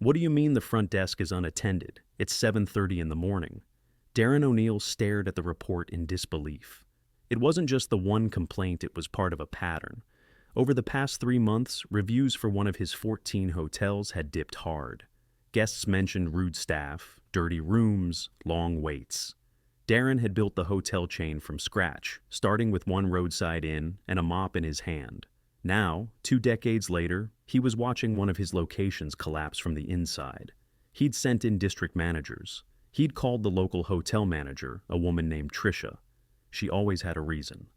What do you mean the front desk is unattended? It's 7:30 in the morning. Darren O'Neal stared at the report in disbelief. It wasn't just the one complaint, it was part of a pattern. Over the past 3 months, reviews for one of his 14 hotels had dipped hard. Guests mentioned rude staff, dirty rooms, long waits. Darren had built the hotel chain from scratch, starting with one roadside inn and a mop in his hand. Now, 2 decades later, he was watching one of his locations collapse from the inside. He'd sent in district managers. He'd called the local hotel manager, a woman named Tricia. She always had a reason.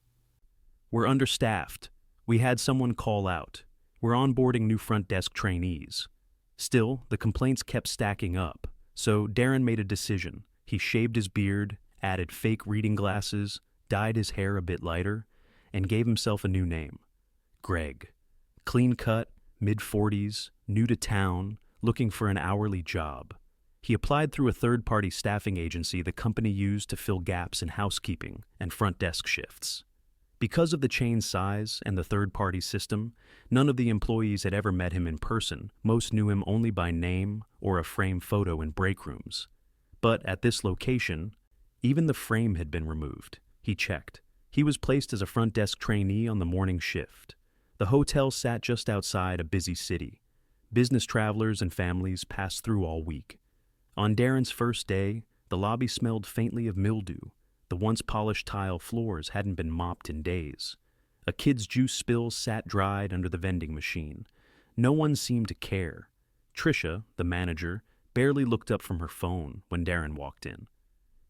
"We're understaffed. We had someone call out. We're onboarding new front desk trainees." Still, the complaints kept stacking up, so Darren made a decision. He shaved his beard, added fake reading glasses, dyed his hair a bit lighter, and gave himself a new name. Greg. Clean cut, mid-40s, new to town, looking for an hourly job. He applied through a third-party staffing agency the company used to fill gaps in housekeeping and front desk shifts. Because of the chain's size and the third-party system, none of the employees had ever met him in person. Most knew him only by name or a frame photo in break rooms. But at this location, even the frame had been removed. He checked. He was placed as a front desk trainee on the morning shift. The hotel sat just outside a busy city. Business travelers and families passed through all week. On Darren's first day, the lobby smelled faintly of mildew. The once polished tile floors hadn't been mopped in days. A kid's juice spill sat dried under the vending machine. No one seemed to care. Tricia, the manager, barely looked up from her phone when Darren walked in.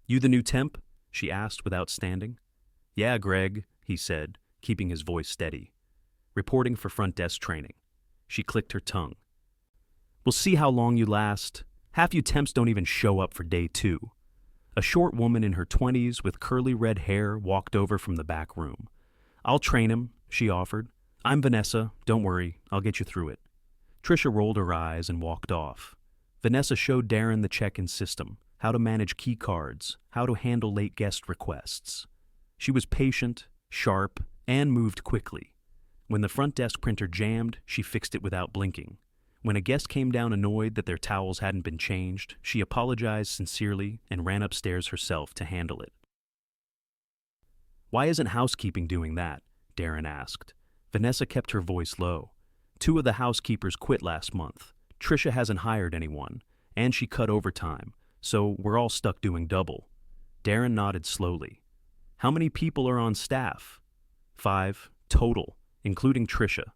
"You the new temp?" she asked without standing. "Yeah, Greg," he said, keeping his voice steady. "Reporting for front desk training." She clicked her tongue. "We'll see how long you last. Half you temps don't even show up for day 2. A short woman in her 20s with curly red hair walked over from the back room. "I'll train him," she offered. "I'm Vanessa. Don't worry. I'll get you through it." Tricia rolled her eyes and walked off. Vanessa showed Darren the check-in system, how to manage key cards, how to handle late guest requests. She was patient, sharp, and moved quickly. When the front desk printer jammed, she fixed it without blinking. When a guest came down annoyed that their towels hadn't been changed, she apologized sincerely and ran upstairs herself to handle it. "Why isn't housekeeping doing that?" Darren asked. Vanessa kept her voice low. "2 of the housekeepers quit last month. Tricia hasn't hired anyone, and she cut overtime, so we're all stuck doing double." Darren nodded slowly. "How many people are on staff?" 5, total, including Tricia.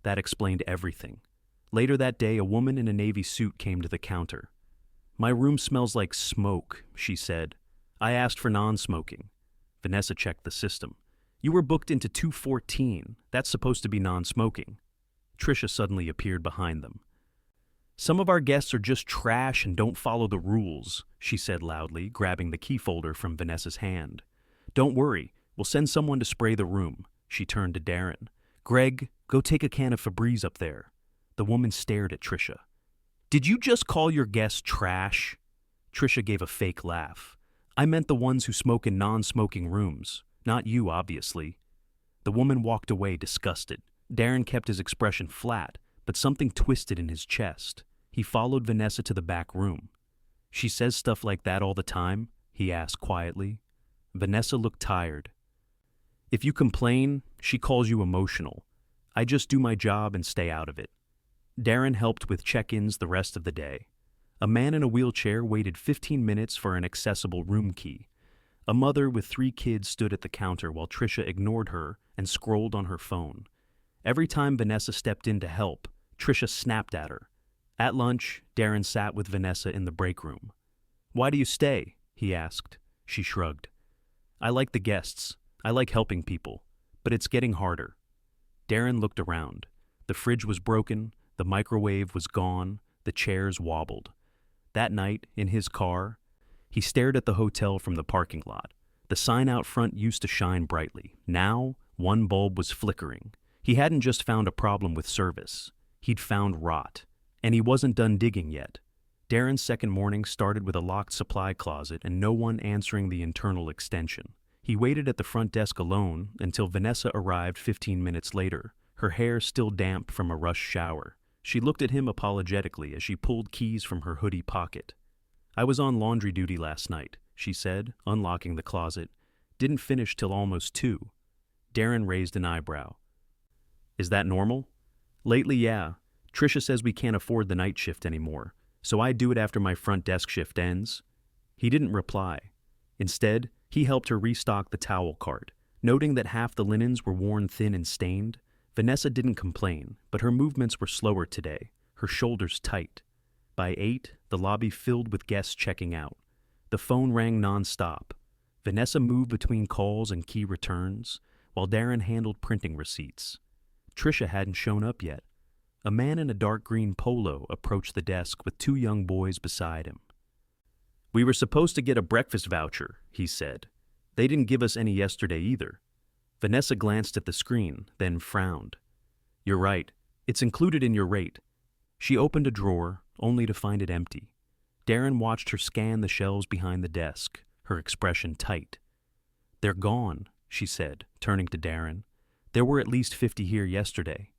That explained everything. Later that day, a woman in a navy suit came to the counter. "My room smells like smoke," she said. "I asked for non-smoking." Vanessa checked the system. "You were booked into 214. That's supposed to be non-smoking." Tricia suddenly appeared behind them. "Some of our guests are just trash and don't follow the rules," she said loudly, grabbing the key folder from Vanessa's hand. "Don't worry, we'll send someone to spray the room." She turned to Darren. "Greg, go take a can of Febreze up there." The woman stared at Tricia. "Did you just call your guests trash?" Tricia gave a fake laugh. "I meant the ones who smoke in non-smoking rooms. Not you, obviously." The woman walked away disgusted. Darren kept his expression flat, but something twisted in his chest. He followed Vanessa to the back room. "She says stuff like that all the time?" he asked quietly. Vanessa looked tired. "If you complain, she calls you emotional. I just do my job and stay out of it." Darren helped with check-ins the rest of the day. A man in a wheelchair waited 15 minutes for an accessible room key. A mother with 3 kids stood at the counter while Tricia ignored her and scrolled on her phone. Every time Vanessa stepped in to help, Tricia snapped at her. At lunch, Darren sat with Vanessa in the break room. "Why do you stay?" he asked. She shrugged. "I like the guests. I like helping people. But it's getting harder." Darren looked around. The fridge was broken, the microwave was gone, the chairs wobbled. That night, in his car, he stared at the hotel from the parking lot. The sign out front used to shine brightly. Now, one bulb was flickering. He hadn't just found a problem with service. He'd found rot. And he wasn't done digging yet. Darren's second morning started with a locked supply closet and no one answering the internal extension. He waited at the front desk alone until Vanessa arrived 15 minutes later, her hair still damp from a rush shower. She looked at him apologetically as she pulled keys from her hoodie pocket. "I was on laundry duty last night," she said, unlocking the closet. "Didn't finish till almost 2. Darren raised an eyebrow. "Is that normal?" "Lately, yeah. Trisha says we can't afford the night shift anymore, so I do it after my front desk shift ends." He didn't reply. Instead, he helped her restock the towel cart. Noting that half the linens were worn thin and stained, Vanessa didn't complain, but her movements were slower today, her shoulders tight. By 8, the lobby filled with guests checking out. The phone rang nonstop. Vanessa moved between calls and key returns, while Darren handled printing receipts. Trisha hadn't shown up yet. A man in a dark green polo approached the desk with 2 young boys beside him. "We were supposed to get a breakfast voucher," he said. "They didn't give us any yesterday either." Vanessa glanced at the screen, then frowned. "You're right. It's included in your rate." She opened a drawer, only to find it empty. Darren watched her scan the shelves behind the desk, her expression tight. "They're gone," she said, turning to Darren. "There were at least 50 here yesterday."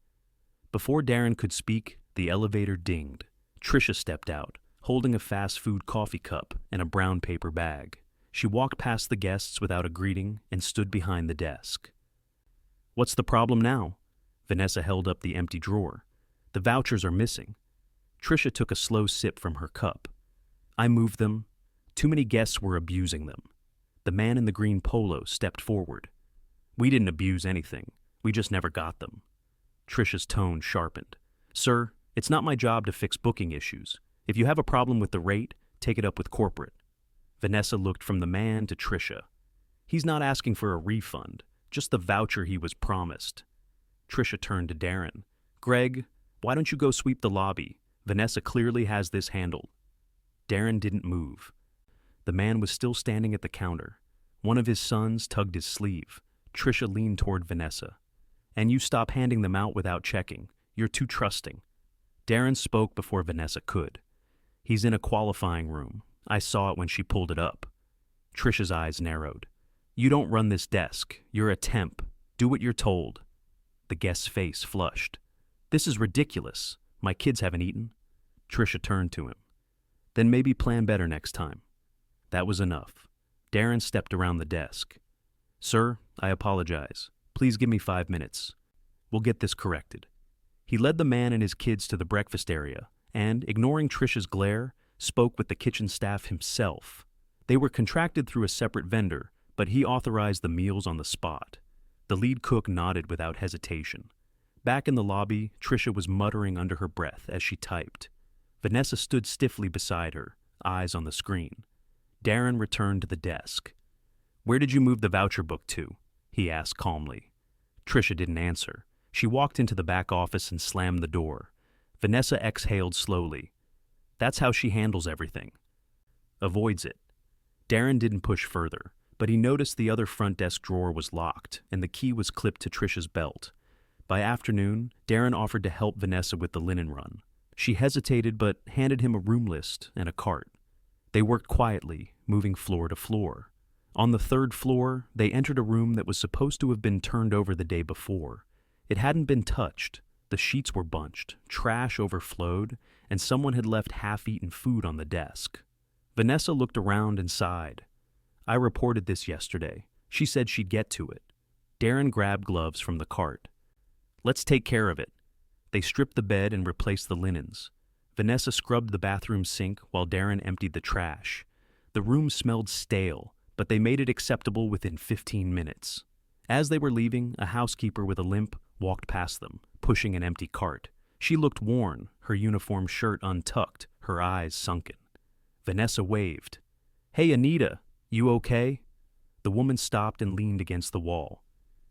Before Darren could speak, the elevator dinged. Trisha stepped out, holding a fast food coffee cup and a brown paper bag. She walked past the guests without a greeting and stood behind the desk. "What's the problem now?" Vanessa held up the empty drawer. "The vouchers are missing." Trisha took a slow sip from her cup. "I moved them. Too many guests were abusing them." The man in the green polo stepped forward. "We didn't abuse anything. We just never got them." Trisha's tone sharpened. "Sir, it's not my job to fix booking issues. If you have a problem with the rate, take it up with corporate." Vanessa looked from the man to Trisha. "He's not asking for a refund, just the voucher he was promised." Trisha turned to Darren. "Greg, why don't you go sweep the lobby? Vanessa clearly has this handled." Darren didn't move. The man was still standing at the counter. One of his sons tugged his sleeve. Trisha leaned toward Vanessa. "And you stop handing them out without checking. You're too trusting." Darren spoke before Vanessa could. "He's in a qualifying room. I saw it when she pulled it up." Trisha's eyes narrowed. "You don't run this desk. You're a temp. Do what you're told." The guest's face flushed. "This is ridiculous. My kids haven't eaten." Trisha turned to him. "Then maybe plan better next time." That was enough. Darren stepped around the desk. "Sir, I apologize. Please give me 5 minutes. We'll get this corrected." He led the man and his kids to the breakfast area and, ignoring Trisha's glare, spoke with the kitchen staff himself. They were contracted through a separate vendor, but he authorized the meals on the spot. The lead cook nodded without hesitation. Back in the lobby, Trisha was muttering under her breath as she typed. Vanessa stood stiffly beside her, eyes on the screen. Darren returned to the desk. "Where did you move the voucher book to?" he asked calmly. Trisha didn't answer. She walked into the back office and slammed the door. Vanessa exhaled slowly. That's how she handles everything. Avoids it. Darren didn't push further, but he noticed the other front desk drawer was locked and the key was clipped to Trisha's belt. By afternoon, Darren offered to help Vanessa with the linen run. She hesitated but handed him a room list and a cart. They worked quietly, moving floor to floor. On the 3rd floor, they entered a room that was supposed to have been turned over the day before. It hadn't been touched. The sheets were bunched, trash overflowed, and someone had left half-eaten food on the desk. Vanessa looked around and sighed. "I reported this yesterday. She said she'd get to it." Darren grabbed gloves from the cart. "Let's take care of it." They stripped the bed and replaced the linens. Vanessa scrubbed the bathroom sink while Darren emptied the trash. The room smelled stale, but they made it acceptable within 15 minutes. As they were leaving, a housekeeper with a limp walked past them, pushing an empty cart. She looked worn, her uniform shirt untucked, her eyes sunken. Vanessa waved. "Hey, Anita, you okay?" The woman stopped and leaned against the wall.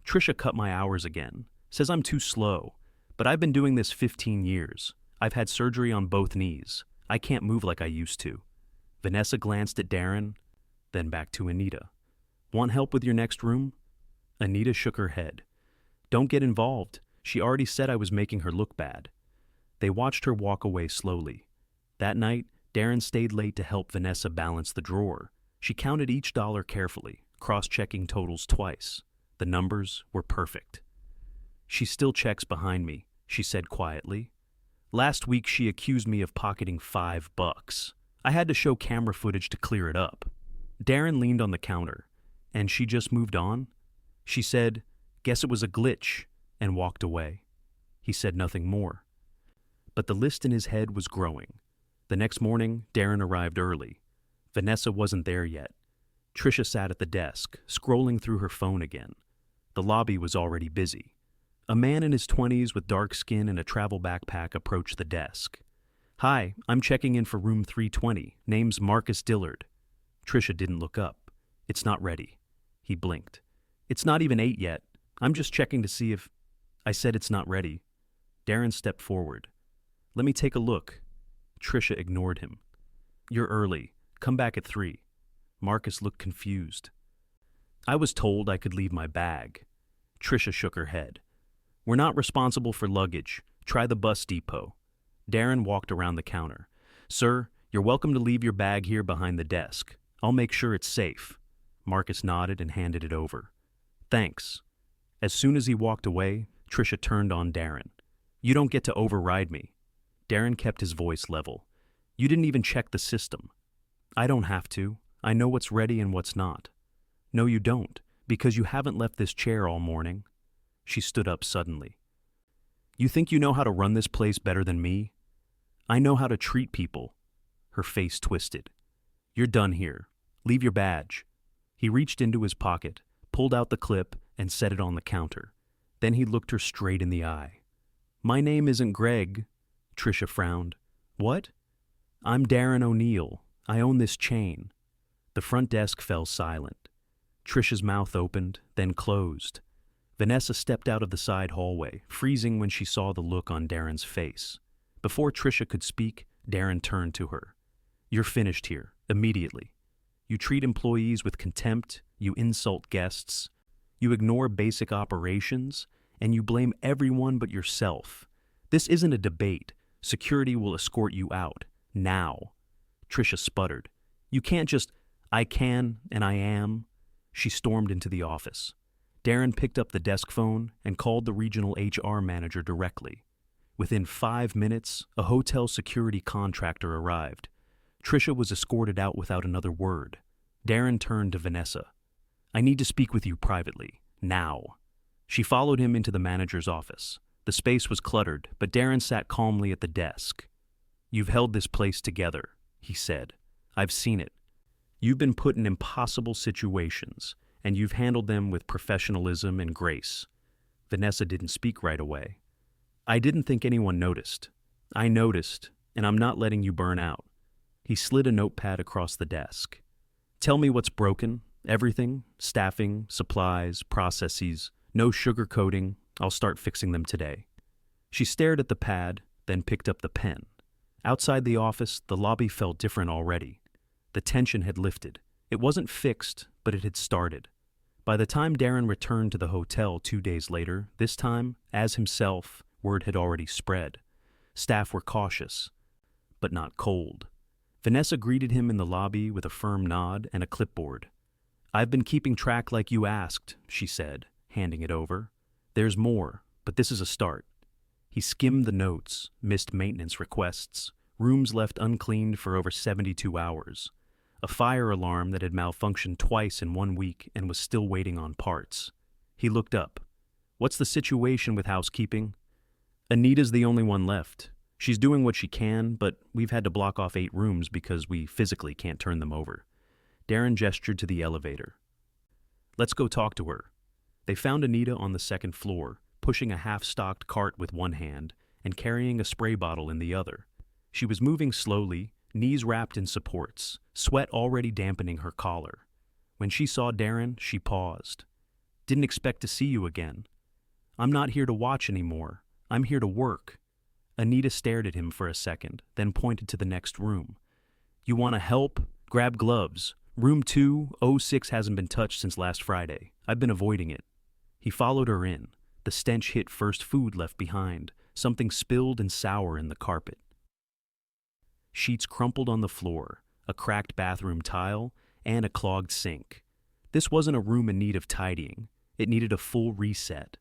"Trisha cut my hours again. Says I'm too slow. But I've been doing this 15 years. I've had surgery on both knees. I can't move like I used to." Vanessa glanced at Darren, then back to Anita. "Want help with your next room?" Anita shook her head. "Don't get involved. She already said I was making her look bad." They watched her walk away slowly. That night, Darren stayed late to help Vanessa balance the drawer. She counted each dollar carefully, cross-checking totals twice. The numbers were perfect. "She still checks behind me," she said quietly. Last week she accused me of pocketing $5. I had to show camera footage to clear it up. Darren leaned on the counter. And she just moved on? She said, "Guess it was a glitch," and walked away. He said nothing more. But the list in his head was growing. The next morning, Darren arrived early. Vanessa wasn't there yet. Tricia sat at the desk, scrolling through her phone again. The lobby was already busy. A man in his 20s with dark skin and a travel backpack approached the desk. "Hi, I'm checking in for room 320. Name's Marcus Dillard." Tricia didn't look up. "It's not ready." He blinked. "It's not even 8 yet. I'm just checking to see if—" "I said it's not ready." Darren stepped forward. "Let me take a look." Tricia ignored him. "You're early. Come back at 3. Marcus looked confused. "I was told I could leave my bag." Tricia shook her head. "We're not responsible for luggage. Try the bus depot." Darren walked around the counter. "Sir, you're welcome to leave your bag here behind the desk. I'll make sure it's safe." Marcus nodded and handed it over. "Thanks." As soon as he walked away, Tricia turned on Darren. "You don't get to override me." Darren kept his voice level. "You didn't even check the system." "I don't have to. I know what's ready and what's not." "No, you don't, because you haven't left this chair all morning." She stood up suddenly. "You think you know how to run this place better than me?" "I know how to treat people." Her face twisted. "You're done here. Leave your badge." He reached into his pocket, pulled out the clip, and set it on the counter. Then he looked her straight in the eye. "My name isn't Greg." Tricia frowned. "What?" "I'm Darren O'Neal. I own this chain." The front desk fell silent. Tricia's mouth opened, then closed. Vanessa stepped out of the side hallway, freezing when she saw the look on Darren's face. Before Tricia could speak, Darren turned to her. "You're finished here, immediately. You treat employees with contempt, you insult guests, you ignore basic operations, and you blame everyone but yourself. This isn't a debate. Security will escort you out. Now." Tricia sputtered. "You can't just— "I can, and I am." She stormed into the office. Darren picked up the desk phone and called the regional HR manager directly. Within 5 minutes, a hotel security contractor arrived. Tricia was escorted out without another word. Darren turned to Vanessa. "I need to speak with you privately. Now." She followed him into the manager's office. The space was cluttered, but Darren sat calmly at the desk. "You've held this place together," he said. "I've seen it. You've been put in impossible situations, and you've handled them with professionalism and grace." Vanessa didn't speak right away. "I didn't think anyone noticed." "I noticed, and I'm not letting you burn out." He slid a notepad across the desk. "Tell me what's broken. Everything. Staffing, supplies, processes. No sugarcoating. I'll start fixing them today." She stared at the pad, then picked up the pen. Outside the office, the lobby felt different already. The tension had lifted. It wasn't fixed, but it had started. By the time Darren returned to the hotel 2 days later, this time, as himself, word had already spread. Staff were cautious, but not cold. Vanessa greeted him in the lobby with a firm nod and a clipboard. "I've been keeping track like you asked," she said, handing it over. "There's more, but this is a start." He skimmed the notes, missed maintenance requests, rooms left uncleaned for over 72 hours, a fire alarm that had malfunctioned twice in 1 week and was still waiting on parts. He looked up. "What's the situation with housekeeping?" "Anita's the only one left. She's doing what she can, but we've had to block off 8 rooms because we physically can't turn them over." Darren gestured to the elevator. "Let's go talk to her." They found Anita on the 2nd floor, pushing a half-stocked cart with one hand and carrying a spray bottle in the other. She was moving slowly, knees wrapped in supports, sweat already dampening her collar. When she saw Darren, she paused. "Didn't expect to see you again." "I'm not here to watch anymore. I'm here to work." Anita stared at him for a second, then pointed to the next room. "You want to help? Grab gloves. Room 206 hasn't been touched since last Friday. I've been avoiding it." He followed her in. The stench hit first food left behind, something spilled and sour in the carpet. Sheets crumpled on the floor, a cracked bathroom tile, and a clogged sink. This wasn't a room in need of tidying. It needed a full reset.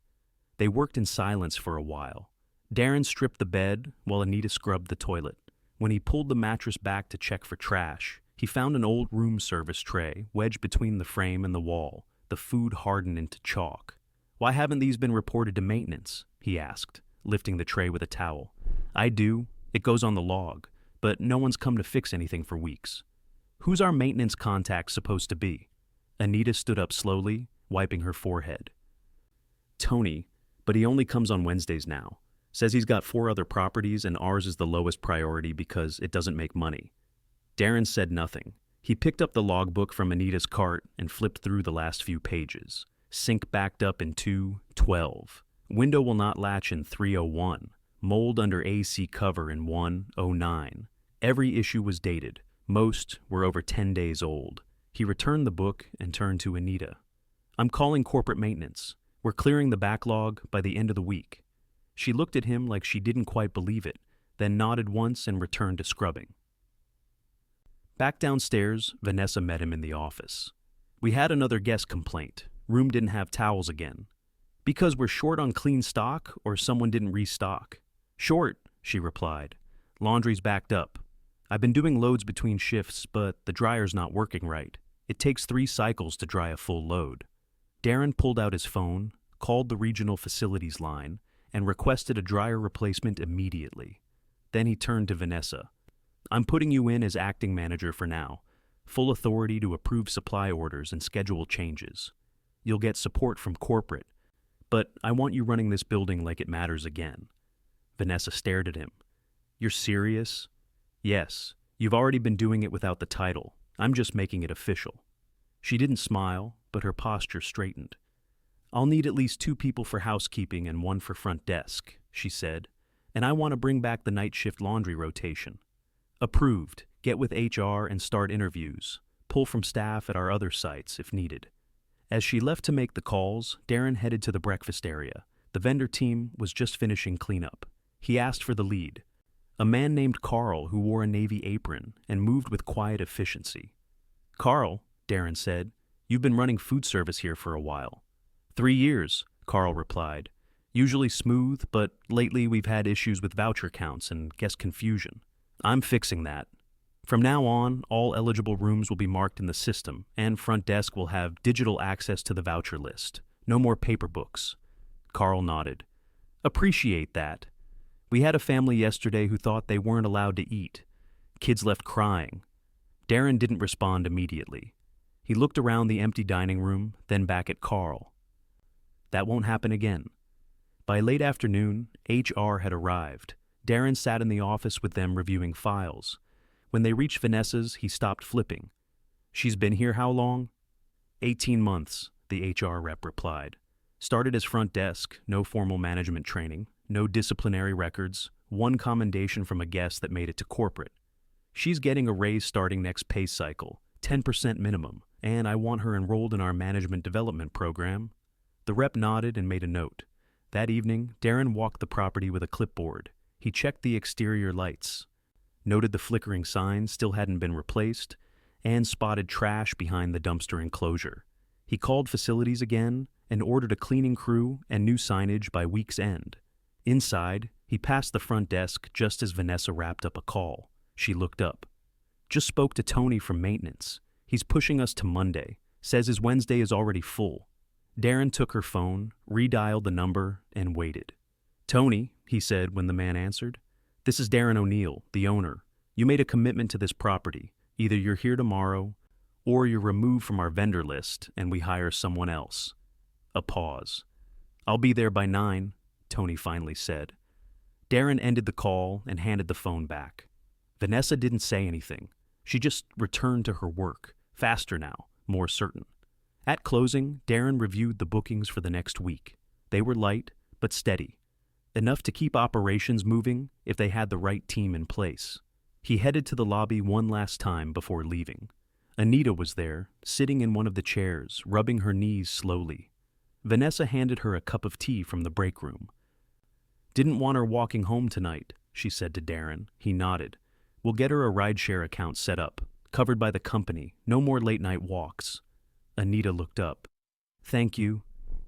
They worked in silence for a while. Darren stripped the bed while Anita scrubbed the toilet. When he pulled the mattress back to check for trash, he found an old room service tray wedged between the frame and the wall, the food hardened into chalk. "Why haven't these been reported to maintenance?" he asked, lifting the tray with a towel. "I do. It goes on the log, but no one's come to fix anything for weeks." "Who's our maintenance contact supposed to be?" Anita stood up slowly, wiping her forehead. "Tony, but he only comes on Wednesdays now. Says he's got 4 other properties and ours is the lowest priority because it doesn't make money." Darren said nothing. He picked up the logbook from Anita's cart and flipped through the last few pages. Sink backed up in 2:12. Window will not latch in 3:01. Mold under AC cover in 1:09. Every issue was dated. Most were over 10 days old. He returned the book and turned to Anita. "I'm calling corporate maintenance. We're clearing the backlog by the end of the week." She looked at him like she didn't quite believe it, then nodded once and returned to scrubbing. Back downstairs, Vanessa met him in the office. "We had another guest complaint. Room didn't have towels again. Because we're short on clean stock or someone didn't restock?" "Short," she replied. "Laundry's backed up. I've been doing loads between shifts, but the dryer's not working right. It takes 3 cycles to dry a full load." Darren pulled out his phone, called the regional facilities line, and requested a dryer replacement immediately. Then he turned to Vanessa. "I'm putting you in as acting manager for now. Full authority to approve supply orders and schedule changes. You'll get support from corporate, but I want you running this building like it matters again." Vanessa stared at him. "You're serious?" "Yes. You've already been doing it without the title. I'm just making it official." She didn't smile, but her posture straightened. "I'll need at least 2 people for housekeeping and 1 for front desk," she said, "and I want to bring back the night shift laundry rotation." "Approved. Get with HR and start interviews. Pull from staff at our other sites if needed." As she left to make the calls, Darren headed to the breakfast area. The vendor team was just finishing cleanup. He asked for the lead, a man named Carl who wore a navy apron and moved with quiet efficiency. "Carl," Darren said, "you've been running food service here for a while." 3 years, Carl replied. "Usually smooth, but lately we've had issues with voucher counts and guest confusion. I'm fixing that. From now on, all eligible rooms will be marked in the system, and front desk will have digital access to the voucher list. No more paper books." Carl nodded. "Appreciate that. We had a family yesterday who thought they weren't allowed to eat. Kids left crying." Darren didn't respond immediately. He looked around the empty dining room, then back at Carl. "That won't happen again." By late afternoon, HR had arrived. Darren sat in the office with them reviewing files. When they reached Vanessa's, he stopped flipping. "She's been here how long?" 18 months, the HR rep replied. "Started as front desk, no formal management training, no disciplinary records, 1 commendation from a guest that made it to corporate. She's getting a raise starting next pay cycle, 10% minimum, and I want her enrolled in our management development program." The rep nodded and made a note. That evening, Darren walked the property with a clipboard. He checked the exterior lights, noted the flickering signs still hadn't been replaced, and spotted trash behind the dumpster enclosure. He called facilities again and ordered a cleaning crew and new signage by week's end. Inside, he passed the front desk just as Vanessa wrapped up a call. She looked up. "Just spoke to Tony from maintenance. He's pushing us to Monday. Says his Wednesday is already full." Darren took her phone, redialed the number, and waited. "Tony," he said when the man answered, "this is Darren O'Neal, the owner. You made a commitment to this property. Either you're here tomorrow, or you're removed from our vendor list and we hire someone else." A pause. "I'll be there by 9, Tony finally said. Darren ended the call and handed the phone back. Vanessa didn't say anything. She just returned to her work, faster now, more certain. At closing, Darren reviewed the bookings for the next week. They were light, but steady. Enough to keep operations moving if they had the right team in place. He headed to the lobby one last time before leaving. Anita was there, sitting in one of the chairs, rubbing her knees slowly. Vanessa handed her a cup of tea from the break room. "Didn't want her walking home tonight," she said to Darren. He nodded. "We'll get her a rideshare account set up, covered by the company, no more late-night walks." Anita looked up. "Thank you."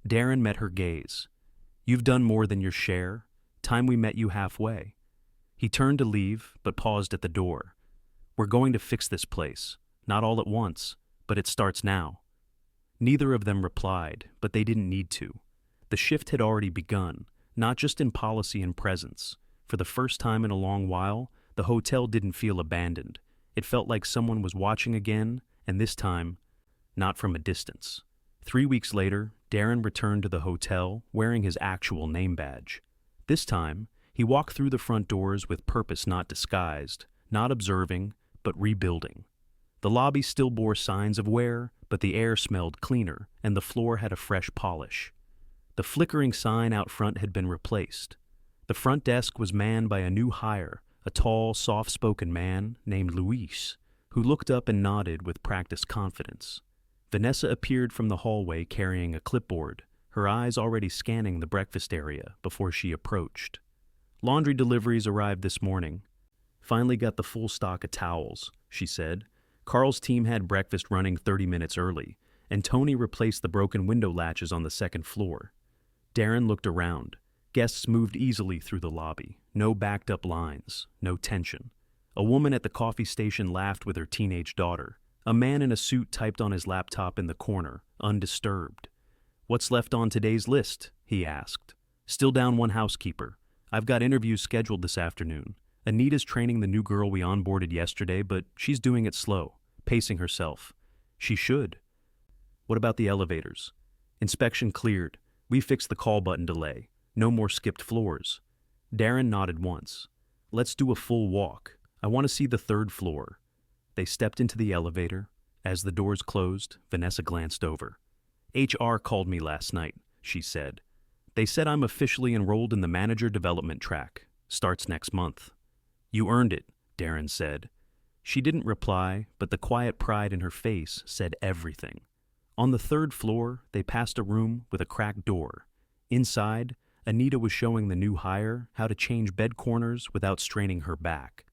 Darren met her gaze. "You've done more than your share. Time we met you halfway." He turned to leave, but paused at the door. "We're going to fix this place. Not all at once, but it starts now." Neither of them replied, but they didn't need to. The shift had already begun, not just in policy and presence. For the first time in a long while, the hotel didn't feel abandoned. It felt like someone was watching again, and this time, not from a distance. 3 weeks later, Darren returned to the hotel wearing his actual name badge. This time, he walked through the front doors with purpose not disguised, not observing, but rebuilding. The lobby still bore signs of wear, but the air smelled cleaner, and the floor had a fresh polish. The flickering sign out front had been replaced. The front desk was manned by a new hire, a tall, soft-spoken man named Luis, who looked up and nodded with practiced confidence. Vanessa appeared from the hallway carrying a clipboard, her eyes already scanning the breakfast area before she approached. "Laundry deliveries arrived this morning. Finally got the full stock of towels," she said. "Carl's team had breakfast running 30 minutes early, and Tony replaced the broken window latches on the second floor." Darren looked around. Guests moved easily through the lobby. No backed-up lines, no tension. A woman at the coffee station laughed with her teenage daughter. A man in a suit typed on his laptop in the corner, undisturbed. "What's left on today's list?" he asked. "Still down one housekeeper. I've got interviews scheduled this afternoon. Anita's training the new girl we onboarded yesterday, but she's doing it slow, pacing herself. She should." "What about the elevators?" "Inspection cleared. We fixed the call button delay. No more skipped floors." Darren nodded once. "Let's do a full walk. I want to see the third floor." They stepped into the elevator. As the doors closed, Vanessa glanced over. "HR called me last night," she said. "They said I'm officially enrolled in the manager development track. Starts next month." "You earned it," Darren said. She didn't reply, but the quiet pride in her face said everything. On the third floor, they passed a room with a cracked door. Inside, Anita was showing the new hire how to change bed corners without straining her back.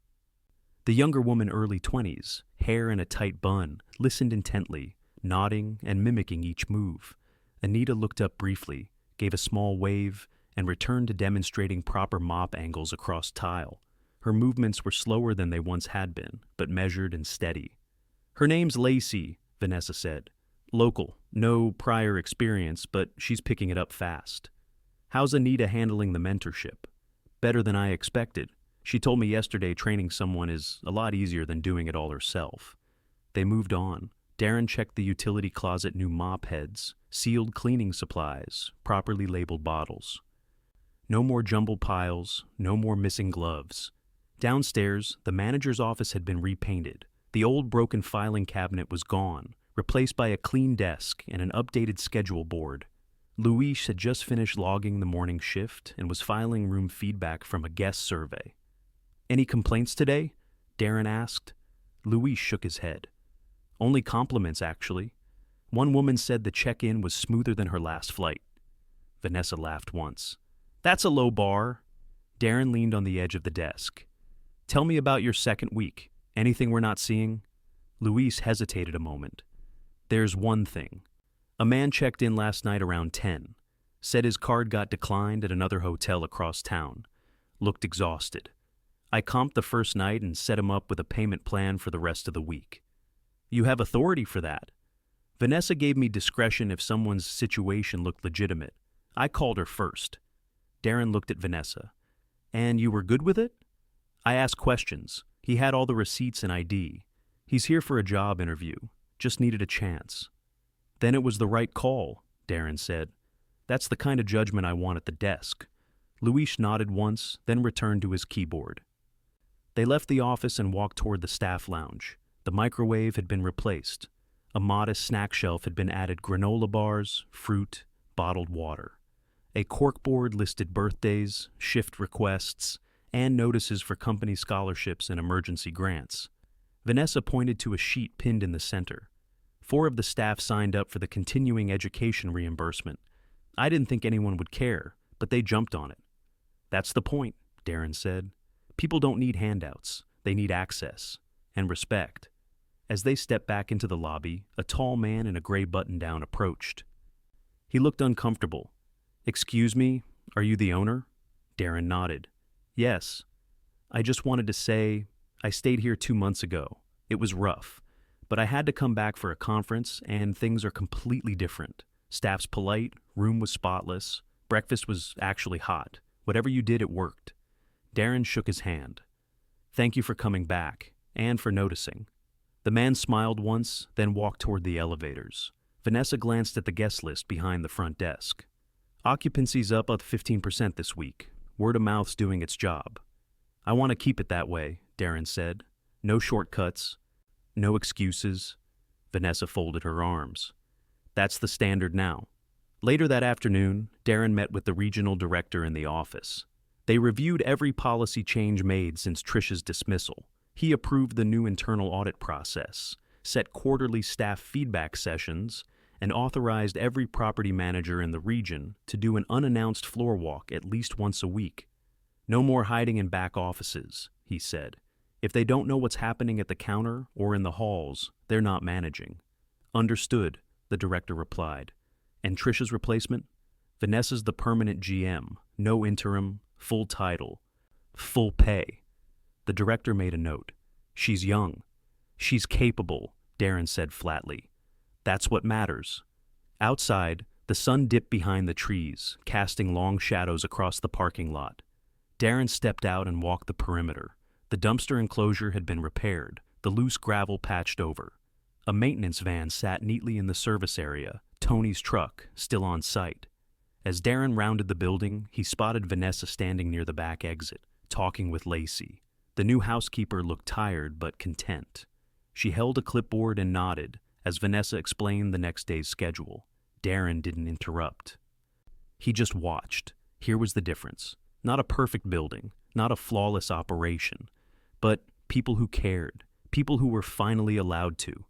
The younger woman, early 20s, hair in a tight bun, listened intently, nodding and mimicking each move. Anita looked up briefly, gave a small wave, and returned to demonstrating proper mop angles across tile. Her movements were slower than they once had been, but measured and steady. "Her name's Lacey," Vanessa said. "Local, no prior experience, but she's picking it up fast." "How's Anita handling the mentorship?" "Better than I expected. She told me yesterday training someone is a lot easier than doing it all herself." They moved on. Darren checked the utility closet new mop heads, sealed cleaning supplies, properly labeled bottles. No more jumbled piles, no more missing gloves. Downstairs, the manager's office had been repainted. The old broken filing cabinet was gone, replaced by a clean desk and an updated schedule board. Luis had just finished logging the morning shift and was filing room feedback from a guest survey. "Any complaints today?" Darren asked. Luis shook his head. "Only compliments, actually. One woman said the check-in was smoother than her last flight." Vanessa laughed once. "That's a low bar." Darren leaned on the edge of the desk. "Tell me about your second week. Anything we're not seeing?" Luis hesitated a moment. "There's one thing. A man checked in last night around 10. Said his card got declined at another hotel across town. Looked exhausted. I comped the first night and set him up with a payment plan for the rest of the week." "You have authority for that." "Vanessa gave me discretion if someone's situation looked legitimate. I called her first." Darren looked at Vanessa. "And you were good with it?" "I asked questions. He had all the receipts and ID. He's here for a job interview. Just needed a chance." "Then it was the right call," Darren said. "That's the kind of judgment I want at the desk." Luis nodded once, then returned to his keyboard. They left the office and walked toward the staff lounge. The microwave had been replaced. A modest snack shelf had been added: granola bars, fruit, bottled water. A corkboard listed birthdays, shift requests, and notices for company scholarships and emergency grants. Vanessa pointed to a sheet pinned in the center. 4 of the staff signed up for the continuing education reimbursement. I didn't think anyone would care, but they jumped on it. "That's the point," Darren said. "People don't need handouts. They need access and respect." As they stepped back into the lobby, a tall man in a gray button-down approached. He looked uncomfortable. "Excuse me, are you the owner?" Darren nodded. Yes. I just wanted to say, I stayed here 2 months ago. It was rough. But I had to come back for a conference, and things are completely different. Staff's polite, room was spotless, breakfast was actually hot. Whatever you did, it worked. Darren shook his hand. Thank you for coming back, and for noticing. The man smiled once, then walked toward the elevators. Vanessa glanced at the guest list behind the front desk. Occupancy's up 15% this week. Word of mouth's doing its job. I want to keep it that way, Darren said. No shortcuts. No excuses. Vanessa folded her arms. That's the standard now. Later that afternoon, Darren met with the regional director in the office. They reviewed every policy change made since Trish's dismissal. He approved the new internal audit process, set quarterly staff feedback sessions, and authorized every property manager in the region to do an unannounced floor walk at least once a week. No more hiding in back offices, he said. If they don't know what's happening at the counter or in the halls, they're not managing. Understood, the director replied. And Trish's replacement? Vanessa's the permanent GM, no interim, full title, full pay. The director made a note. She's young. She's capable, Darren said flatly. That's what matters. Outside, the sun dipped behind the trees, casting long shadows across the parking lot. Darren stepped out and walked the perimeter. The dumpster enclosure had been repaired, the loose gravel patched over. A maintenance van sat neatly in the service area, Tony's truck still on site. As Darren rounded the building, he spotted Vanessa standing near the back exit, talking with Lacey. The new housekeeper looked tired but content. She held a clipboard and nodded as Vanessa explained the next day's schedule. Darren didn't interrupt. He just watched. Here was the difference. Not a perfect building, not a flawless operation, but people who cared, people who were finally allowed to.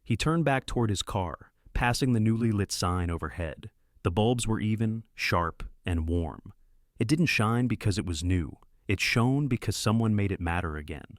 He turned back toward his car, passing the newly lit sign overhead. The bulbs were even, sharp, and warm. It didn't shine because it was new. It shone because someone made it matter again.